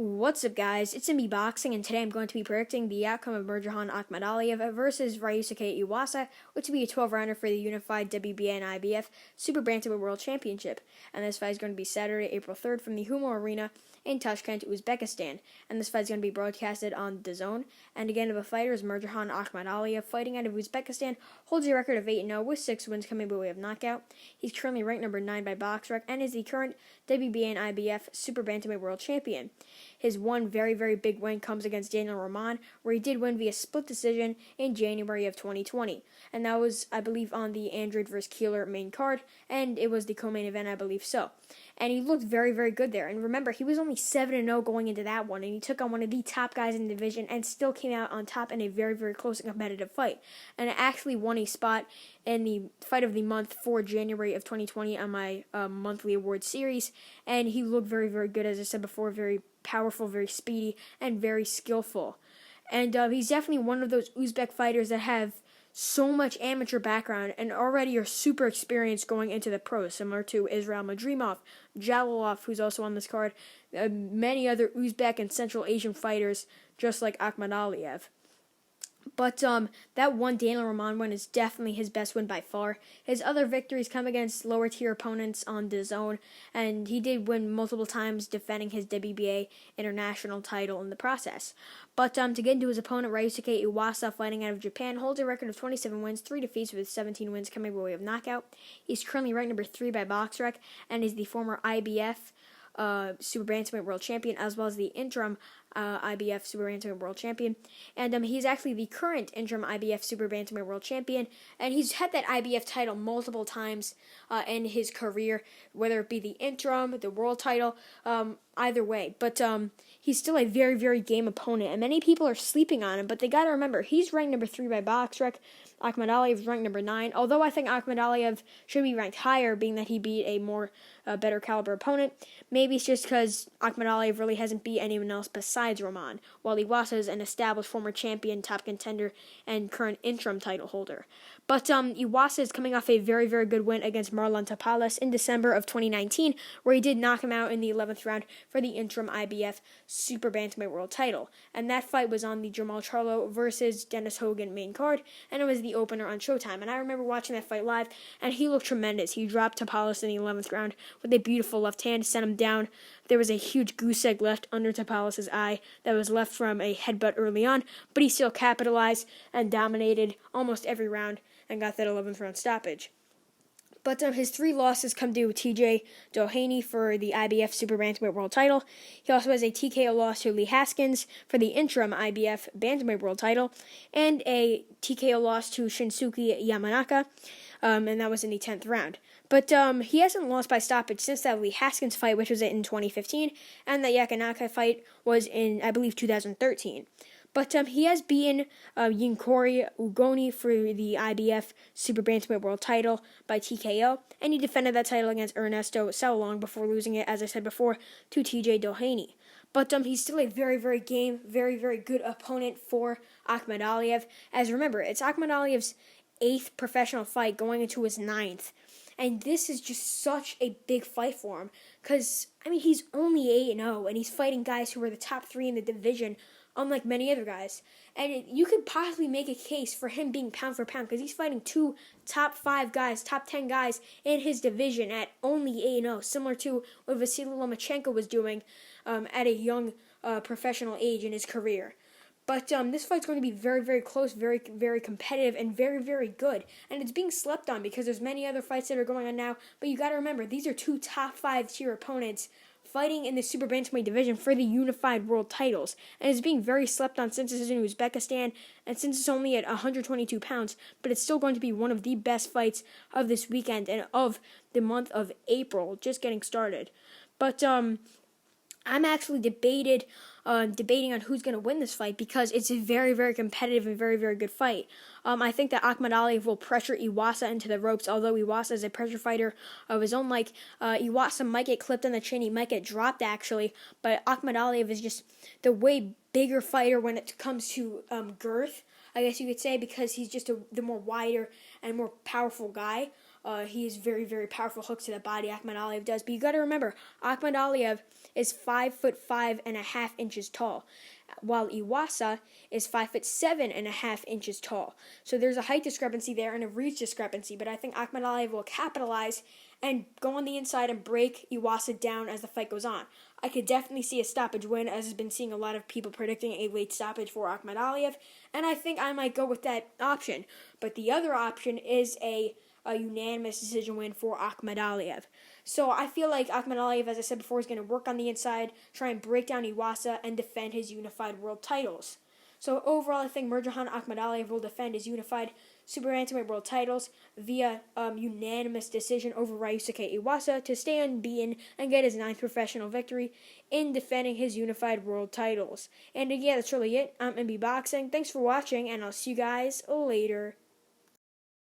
What's up, guys? It's me Boxing, and today I'm going to be predicting the outcome of Murodjon Akhmadaliev versus Ryosuke Iwasa, which will be a 12-rounder for the unified WBA and IBF Super-Bantamweight World Championship. And this fight is going to be Saturday, April 3rd from the Humo Arena in Tashkent, Uzbekistan. And this fight is going to be broadcasted on DAZN. And again, the fighter is Murodjon Akhmadaliev, fighting out of Uzbekistan, holds a record of 8-0 with 6 wins coming by way of knockout. He's currently ranked number 9 by BoxRec and is the current WBA and IBF Super-Bantamweight World Champion. His one very, very big win comes against Daniel Roman, where he did win via split decision in January of 2020. And that was, I believe, on the Android vs. Keeler main card, and it was the co-main event, I believe so. And he looked very, very good there. And remember, he was only 7-0 going into that one, and he took on one of the top guys in the division and still came out on top in a very, very close and competitive fight. And actually won a spot in the fight of the month for January of 2020 on my monthly award series. And he looked very, very good, as I said before, very powerful, very speedy, and very skillful. And he's definitely one of those Uzbek fighters that have so much amateur background and already are super experienced going into the pros, similar to Israel Madrimov, Jalilov, who's also on this card, many other Uzbek and Central Asian fighters, just like Akhmadaliev. But that one Daniel Roman win is definitely his best win by far. His other victories come against lower tier opponents on DAZN, and he did win multiple times, defending his WBA international title in the process. But to get into his opponent, Ryosuke Iwasa, fighting out of Japan, holds a record of 27 wins, 3 defeats with 17 wins coming by way of knockout. He's currently ranked number 3 by BoxRec and is the former IBF Super-Bantamweight World Champion, as well as the Interim IBF Super-Bantamweight World Champion. And he's actually the current Interim IBF Super-Bantamweight World Champion, and he's had that IBF title multiple times in his career, whether it be the Interim, the World title, either way. But he's still a very, very game opponent, and many people are sleeping on him, but they got to remember, he's ranked number 3 by BoxRec. Akhmadaliev is ranked number 9, although I think Akhmadaliev should be ranked higher, being that he beat a more better caliber opponent. Maybe it's just because Akhmadaliev really hasn't beat anyone else besides Roman, while Iwasa is an established former champion, top contender, and current interim title holder. But Iwasa is coming off a very, very good win against Marlon Tapales in December of 2019, where he did knock him out in the 11th round for the interim IBF Super-Bantamweight World title. And that fight was on the Jamal Charlo versus Dennis Hogan main card, and it was the opener on Showtime. And I remember watching that fight live, and he looked tremendous. He dropped Tapales in the 11th round with a beautiful left hand, sent him down. There was a huge goose egg left under Tapales' eye that was left from a headbutt early on, but he still capitalized and dominated almost every round and got that 11th round stoppage. But his 3 losses come to TJ Doheny for the IBF Super-Bantamweight World title. He also has a TKO loss to Lee Haskins for the interim IBF Bantamweight World title, and a TKO loss to Shinsuke Yamanaka, and that was in the 10th round. But he hasn't lost by stoppage since that Lee Haskins fight, which was in 2015, and that Yamanaka fight was in, I believe, 2013. But he has beaten Yinkori Ugoni for the IBF Super-Bantamweight World title by TKO, and he defended that title against Ernesto Salong before losing it, as I said before, to TJ Doheny. But he's still a very, very game, very, very good opponent for Akhmadaliev. As remember, it's Akhmadaliev's 8th professional fight going into his 9th. And this is just such a big fight for him, because, he's only 8-0, and he's fighting guys who are the top 3 in the division, unlike many other guys. And you could possibly make a case for him being pound for pound, because he's fighting 2 top 5 guys, top 10 guys in his division at only 8-0, similar to what Vasily Lomachenko was doing at a young professional age in his career. But this fight's going to be very, very close, very, very competitive, and very, very good. And it's being slept on because there's many other fights that are going on now. But you got to remember, these are 2 top 5 tier opponents fighting in the Super Bantamweight division for the unified world titles. And it's being very slept on since it's in Uzbekistan, and since it's only at 122 pounds. But it's still going to be one of the best fights of this weekend and of the month of April, just getting started. But I'm actually debating on who's going to win this fight, because it's a very, very competitive and very, very good fight. I think that Akhmadaliev will pressure Iwasa into the ropes, although Iwasa is a pressure fighter of his own like. Iwasa might get clipped on the chin, he might get dropped actually, but Akhmadaliev is just the way bigger fighter when it comes to girth, I guess you could say, because he's just the more wider and more powerful guy. He has very, very powerful hooks to the body. Akhmadaliev does, but you got to remember, Akhmadaliev is 5'5.5" tall, while Iwasa is 5'7.5" tall. So there's a height discrepancy there and a reach discrepancy. But I think Akhmadaliev will capitalize and go on the inside and break Iwasa down as the fight goes on. I could definitely see a stoppage win, as has been seeing a lot of people predicting a late stoppage for Akhmadaliev, and I think I might go with that option. But the other option is a unanimous decision win for Akhmadaliev. So I feel like Akhmadaliev, as I said before, is going to work on the inside, try and break down Iwasa, and defend his unified world titles. So overall, I think Murodjon Akhmadaliev will defend his unified Super-Bantamweight world titles via unanimous decision over Ryosuke Iwasa to stay unbeaten and get his 9th professional victory in defending his unified world titles. And again, that's really it. I'm MB Boxing. Thanks for watching, and I'll see you guys later.